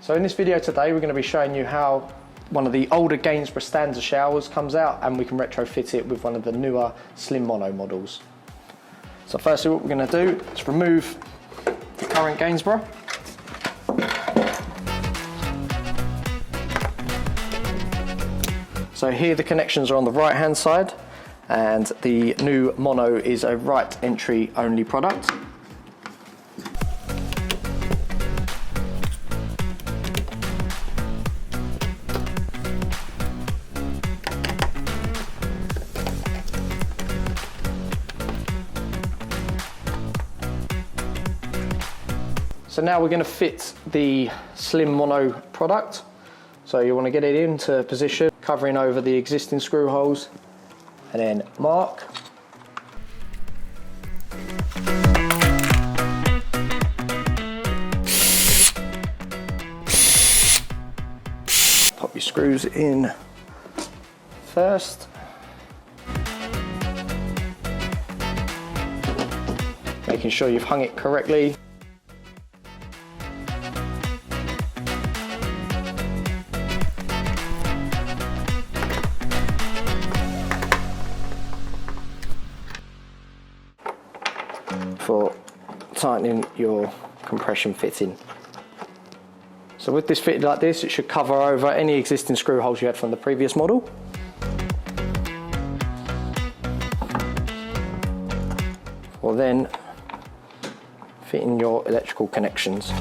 So in this video today, we're going to be showing you how one of the older Gainsborough Stanza showers comes out and we can retrofit it with one of the newer Slim Mono models. So firstly what we're going to do is remove the current Gainsborough. So here the connections are on the right hand side and the new Mono is a right entry only product. So now we're going to fit the Slim Mono product. So you want to get it into position, covering over the existing screw holes, and then mark. Pop your screws in first. Making sure you've hung it correctly. For tightening your compression fitting. So with this fitted like this, it should cover over any existing screw holes you had from the previous model. Or then fitting your electrical connections.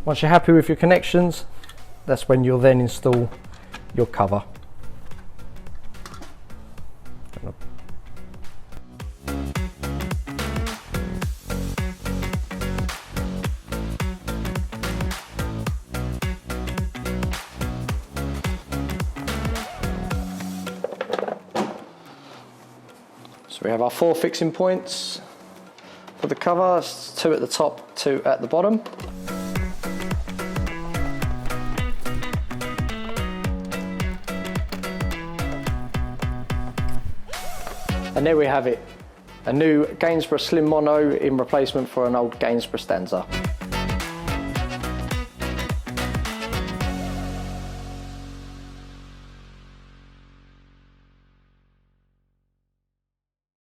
Once you're happy with your connections, that's when you'll then install your cover. So we have our 4 fixing points for the cover, 2 at the top, 2 at the bottom. And there we have it, a new Gainsborough Slim Mono in replacement for an old Gainsborough Stanza.